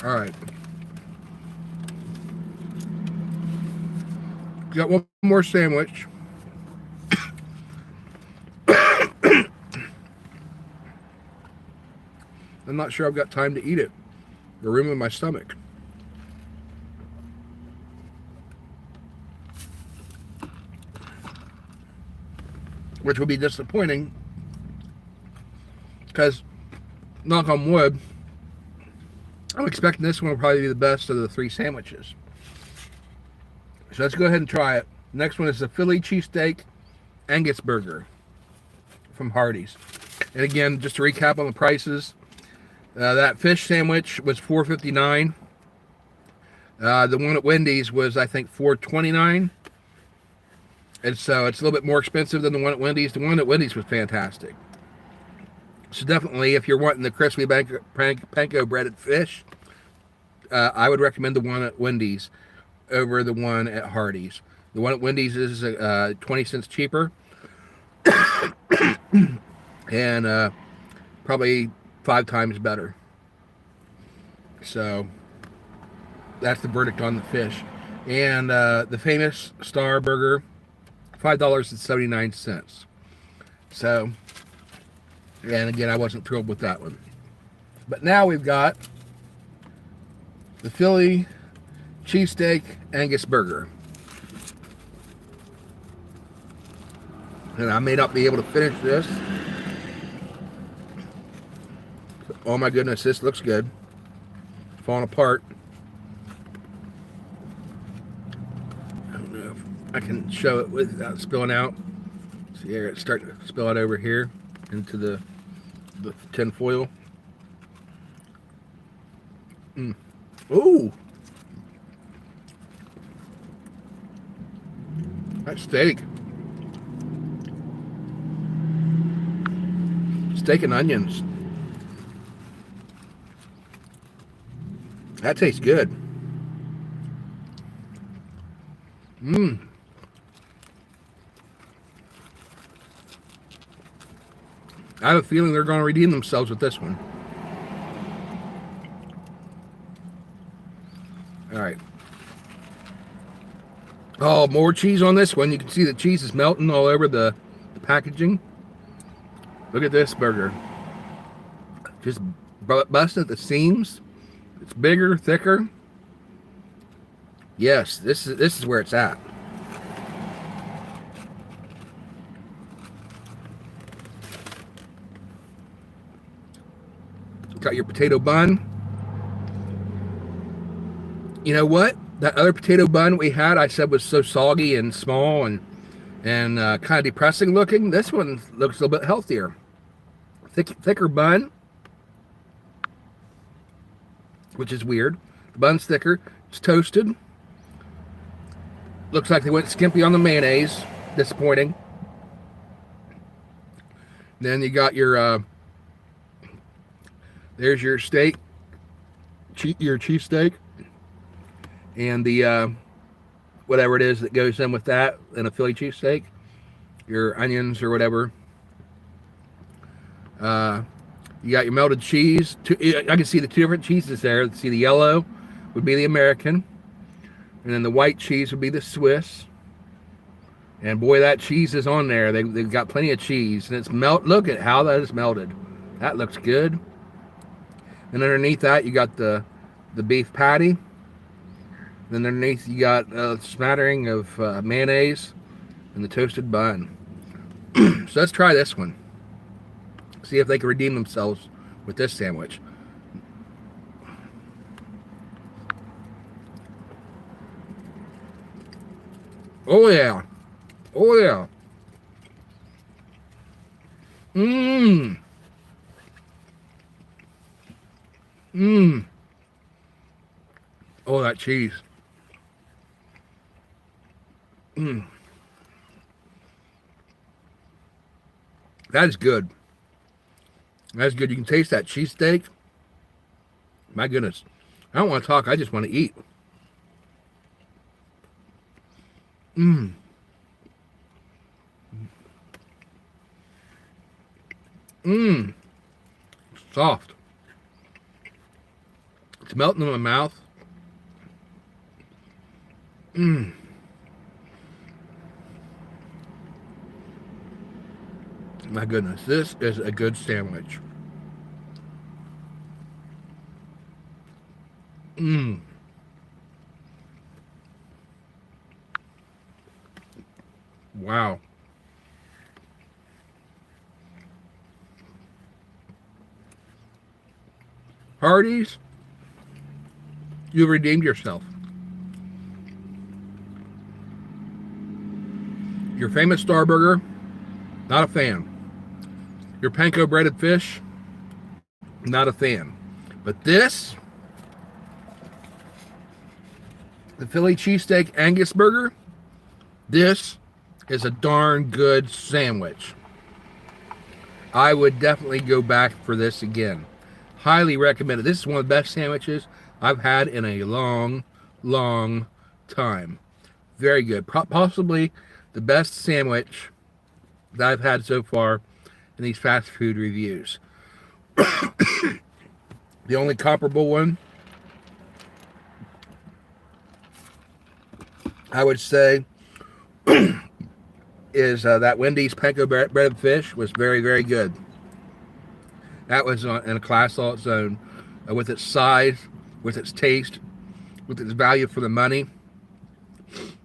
All right. Got one more sandwich. I'm not sure I've got time to eat it. The room in my stomach. Which will be disappointing, because, knock on wood, I'm expecting this one will probably be the best of the 3 sandwiches. So let's go ahead and try it. Next one is the Philly Cheesesteak Angus Burger from Hardees. And again, just to recap on the prices, that fish sandwich was $4.59. The one at Wendy's was, I think, $4.29. And so it's a little bit more expensive than the one at Wendy's. The one at Wendy's was fantastic. So definitely, if you're wanting the crispy panko breaded fish, I would recommend the one at Wendy's over the one at Hardees. The one at Wendy's is 20 cents cheaper, and probably 5 times better. So that's the verdict on the fish. And the Famous Star Burger, $5.79. So, and again, I wasn't thrilled with that one. But now we've got the Philly cheesesteak Angus burger. And I may not be able to finish this. Oh my goodness, this looks good. Falling apart. I don't know if I can show it without spilling out. See here, it's starting to spill out over here into the tin foil. Ooh, that steak and onions, that tastes good. I have a feeling they're going to redeem themselves with this one. All right. Oh, more cheese on this one. You can see the cheese is melting all over the packaging. Look at this burger. Just busting at the seams. It's bigger, thicker. Yes, this is where it's at. Got your potato bun. You know what? That other potato bun we had, I said was so soggy and small and kind of depressing looking. This one looks a little bit healthier. Thicker bun, which is weird. The bun's thicker. It's toasted. Looks like they went skimpy on the mayonnaise. Disappointing. Then you got your there's your steak, your cheesesteak, and the whatever it is that goes in with that, and a Philly cheesesteak, your onions or whatever. You got your melted cheese. I can see the two different cheeses there. See, the yellow would be the American, and then the white cheese would be the Swiss. And boy, that cheese is on there. They've got plenty of cheese, and it's Look at how that is melted. That looks good. And underneath that, you got the beef patty. Then underneath, you got a smattering of mayonnaise and the toasted bun. So let's try this one. See if they can redeem themselves with this sandwich. Oh yeah. Oh yeah. Oh, that cheese. That is good. That's good. You can taste that cheesesteak. My goodness. I don't want to talk. I just want to eat. Soft. It's melting in my mouth. My goodness, this is a good sandwich. Wow. Hardees, you redeemed yourself. Your famous Star Burger, not a fan. Your Panko breaded fish, not a fan. But this, the Philly cheesesteak Angus burger, this is a darn good sandwich. I would definitely go back for this again. Highly recommended. This is one of the best sandwiches I've had in a long, long time. Very good. Possibly the best sandwich that I've had so far in these fast food reviews. The only comparable one, I would say, is that Wendy's Panko breaded fish was very, very good. That was in a class all its own, with its size, with its taste, with its value for the money,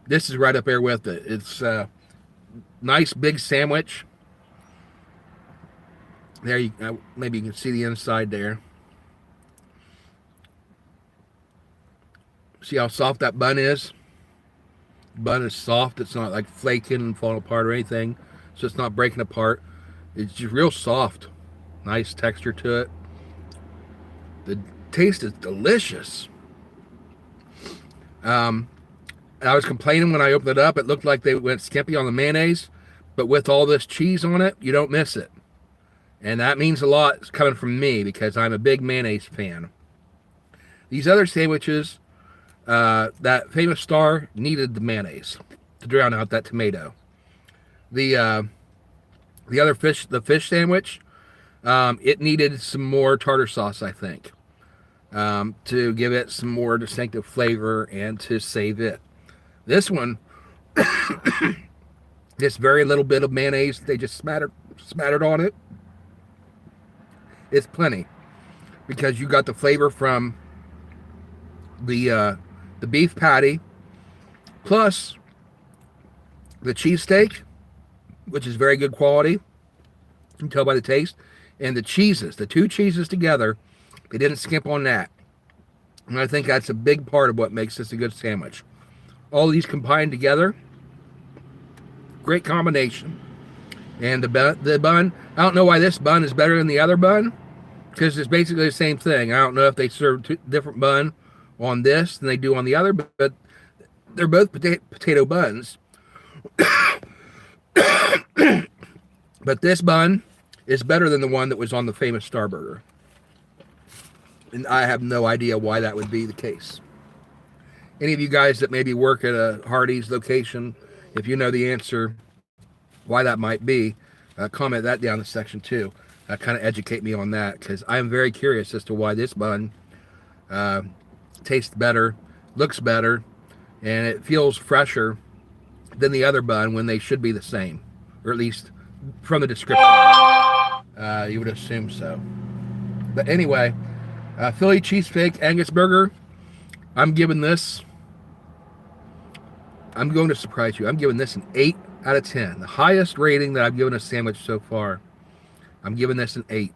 this is right up there with it. It's a nice big sandwich. There, maybe you can see the inside there. See how soft that bun is? The bun is soft. It's not like flaking and falling apart or anything. So it's not breaking apart. It's just real soft. Nice texture to it. The taste is delicious. I was complaining when I opened it up. It looked like they went skimpy on the mayonnaise. But with all this cheese on it, you don't miss it. And that means a lot coming from me because I'm a big mayonnaise fan. These other sandwiches, that Famous Star needed the mayonnaise to drown out that tomato. The other fish, the fish sandwich, it needed some more tartar sauce, I think, to give it some more distinctive flavor and to save it. This one, just very little bit of mayonnaise. They just smattered on it. It's plenty because you got the flavor from the beef patty plus the cheesesteak, which is very good quality. You can tell by the taste. And the cheeses, the two cheeses together, they didn't skimp on that. And I think that's a big part of what makes this a good sandwich. All these combined together, great combination. And the bun, I don't know why this bun is better than the other bun, because it's basically the same thing. I don't know if they serve different bun on this than they do on the other, but they're both potato buns. But this bun is better than the one that was on the Famous Star burger. And I have no idea why that would be the case. Any of you guys that maybe work at a Hardees location, if you know the answer why that might be, comment that down in the section too. Kind of educate me on that, because I'm very curious as to why this bun tastes better, looks better, and it feels fresher than the other bun when they should be the same, or at least from the description. You would assume so. But anyway, Philly cheesesteak Angus burger. I'm going to surprise you. I'm giving this an 8 out of 10. The highest rating that I've given a sandwich so far. I'm giving this an 8.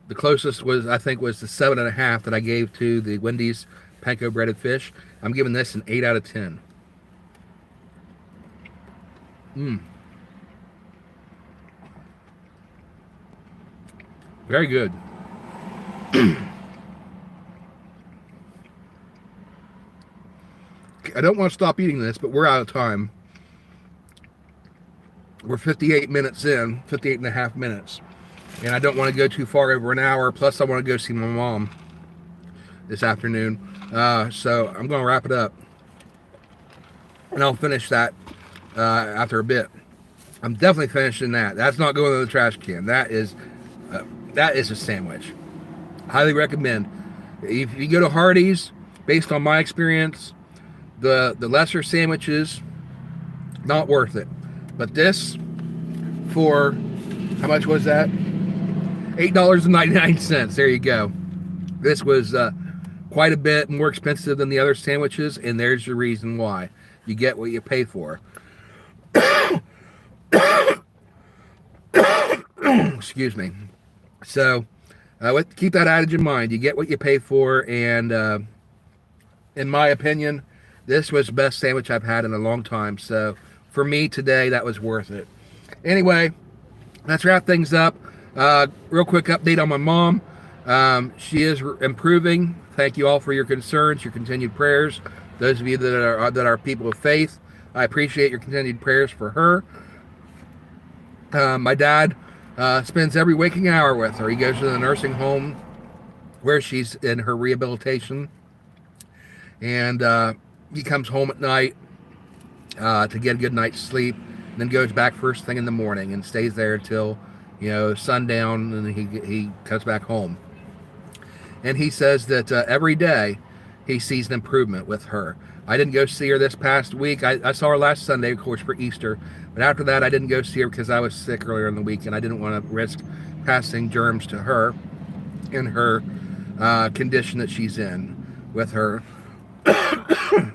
The closest was, I think, was the 7.5 that I gave to the Wendy's Panko breaded fish. I'm giving this an 8 out of 10. Very good. I don't want to stop eating this, but we're out of time. We're 58 minutes in, 58 and a half minutes. And I don't want to go too far over an hour. Plus, I want to go see my mom this afternoon. So I'm going to wrap it up. And I'll finish that after a bit. I'm definitely finishing that. That's not going in the trash can. That is a sandwich. Highly recommend. If you go to Hardees, based on my experience, the lesser sandwiches, not worth it. But this, for, how much was that? $8.99. There you go. This was quite a bit more expensive than the other sandwiches, and there's your reason why. You get what you pay for. Excuse me. So, keep that adage in mind. You get what you pay for, and in my opinion, this was the best sandwich I've had in a long time. So, for me today, that was worth it. Anyway, let's wrap things up. Real quick update on my mom. She is improving. Thank you all for your concerns, your continued prayers. Those of you that are people of faith, I appreciate your continued prayers for her. My dad spends every waking hour with her. He goes to the nursing home where she's in her rehabilitation, and he comes home at night to get a good night's sleep, and then goes back first thing in the morning and stays there till sundown, and he comes back home. And he says that every day he sees an improvement with her. I didn't go see her this past week. I saw her last Sunday, of course, for Easter. But after that, I didn't go see her because I was sick earlier in the week, and I didn't want to risk passing germs to her in her condition that she's in with her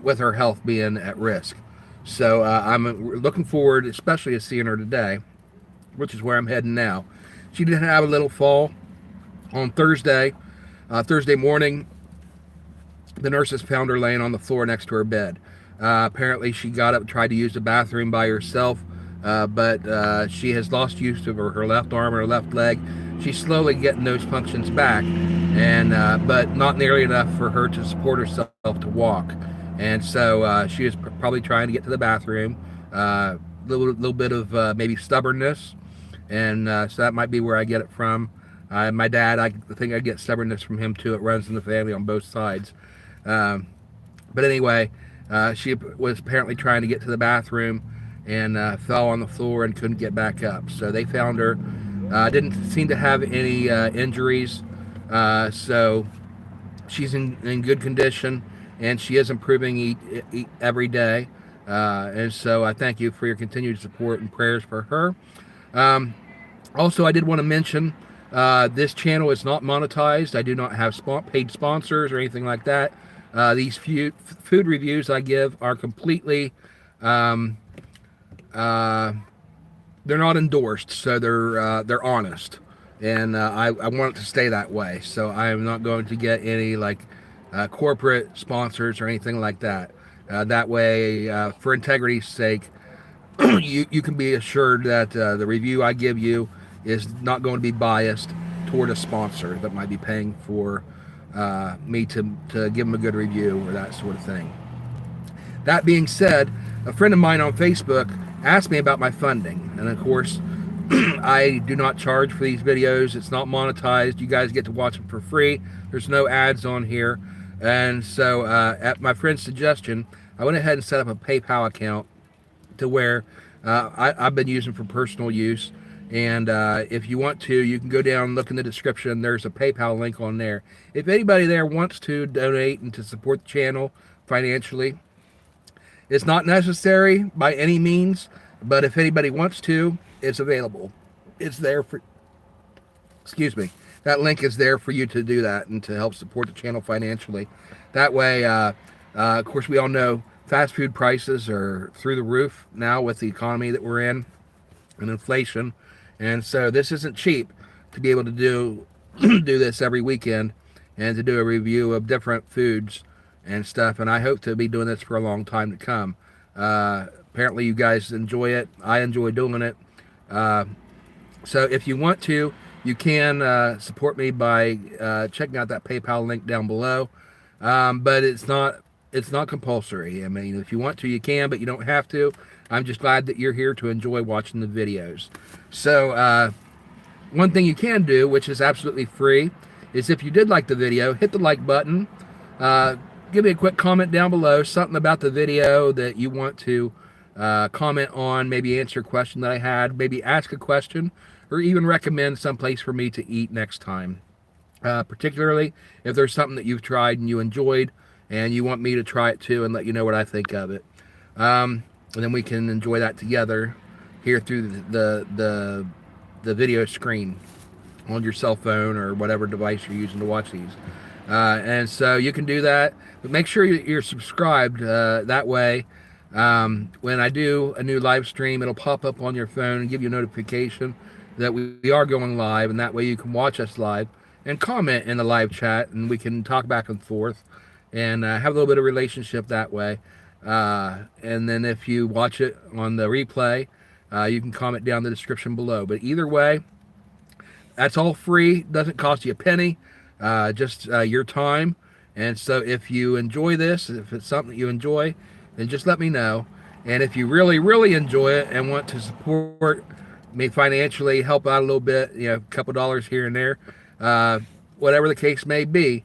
with her health being at risk. So I'm looking forward, especially to seeing her today, which is where I'm heading now. She did have a little fall on Thursday. Thursday morning, the nurses found her laying on the floor next to her bed. Apparently, she got up and tried to use the bathroom by herself, but she has lost use of her left arm and her left leg. She's slowly getting those functions back, and but not nearly enough for her to support herself to walk. And so she is probably trying to get to the bathroom. Little bit of maybe stubbornness, and so that might be where I get it from. My dad, I think I get stubbornness from him too. It runs in the family on both sides. But anyway, she was apparently trying to get to the bathroom and fell on the floor and couldn't get back up. So they found her. Didn't seem to have any injuries. So she's in good condition, and she is improving every day. And so I thank you for your continued support and prayers for her. Also, I did want to mention this channel is not monetized. I do not have paid sponsors or anything like that. These few food reviews I give are completely, they're not endorsed, so they're honest, and I want it to stay that way. So I am not going to get any like corporate sponsors or anything like that. That way, for integrity's sake, you can be assured that the review I give you is not going to be biased toward a sponsor that might be paying for me to give them a good review or that sort of thing. That being said, a friend of mine on Facebook asked me about my funding, and of course I do not charge for these videos. It's not monetized. You guys get to watch them for free. There's no ads on here. And so at my friend's suggestion, I went ahead and set up a PayPal account to where I've been using for personal use. And if you want to, you can go down and look in the description. There's a PayPal link on there. If anybody there wants to donate and to support the channel financially, it's not necessary by any means, but if anybody wants to, it's available. It's there for, excuse me, that link is there for you to do that and to help support the channel financially. That way, of course, we all know fast food prices are through the roof now with the economy that we're in and inflation. And so this isn't cheap to be able to do this every weekend and to do a review of different foods and stuff. And I hope to be doing this for a long time to come. Apparently you guys enjoy it. I enjoy doing it. So if you want to, you can support me by checking out that PayPal link down below. But it's not compulsory. I mean, if you want to, you can, but you don't have to. I'm just glad that you're here to enjoy watching the videos. So one thing you can do, which is absolutely free, is if you did like the video, hit the like button. Give me a quick comment down below, something about the video that you want to comment on, maybe answer a question that I had, maybe ask a question, or even recommend some place for me to eat next time. Particularly if there's something that you've tried and you enjoyed and you want me to try it too and let you know what I think of it. And then we can enjoy that together here through the video screen on your cell phone or whatever device you're using to watch these. And so you can do that, but make sure you're subscribed. That way, when I do a new live stream, it'll pop up on your phone and give you a notification that we are going live, and that way you can watch us live and comment in the live chat, and we can talk back and forth and have a little bit of relationship that way. And then if you watch it on the replay, you can comment down in the description below. But either way, that's all free. Doesn't cost you a penny, just your time. And so if you enjoy this, if it's something that you enjoy, then just let me know. And if you really, really enjoy it and want to support me financially, help out a little bit, a couple dollars here and there, whatever the case may be,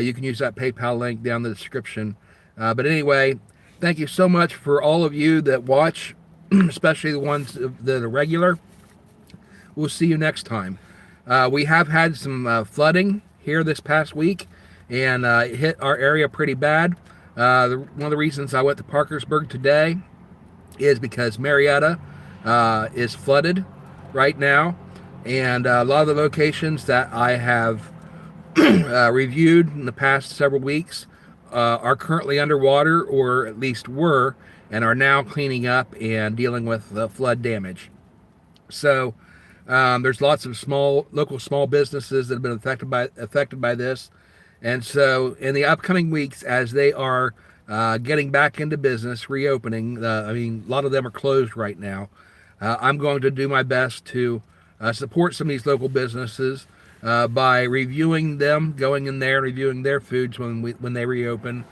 you can use that PayPal link down in the description. But anyway, thank you so much for all of you that watch, especially the ones that are regular. We'll see you next time. We have had some flooding here this past week, and it hit our area pretty bad. One of the reasons I went to Parkersburg today is because Marietta is flooded right now, and a lot of the locations that I have reviewed in the past several weeks are currently underwater, or at least were, and are now cleaning up and dealing with the flood damage. So there's lots of local small businesses that have been affected by this, and so in the upcoming weeks, as they are getting back into business, reopening, I mean, a lot of them are closed right now. I'm going to do my best to support some of these local businesses by reviewing them, going in there, reviewing their foods when they reopen,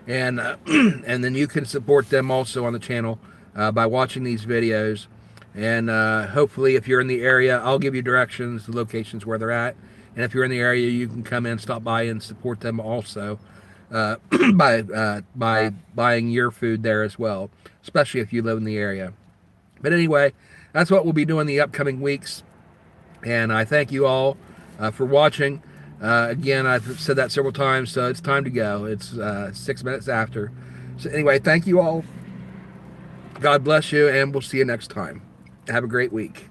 and and then you can support them also on the channel by watching these videos. And hopefully, if you're in the area, I'll give you directions, the locations where they're at. And if you're in the area, you can come in, stop by, and support them also by buying your food there as well, especially if you live in the area. But anyway, that's what we'll be doing the upcoming weeks. And I thank you all for watching. Again, I've said that several times, so it's time to go. It's 6 minutes after. So anyway, thank you all. God bless you, and we'll see you next time. Have a great week.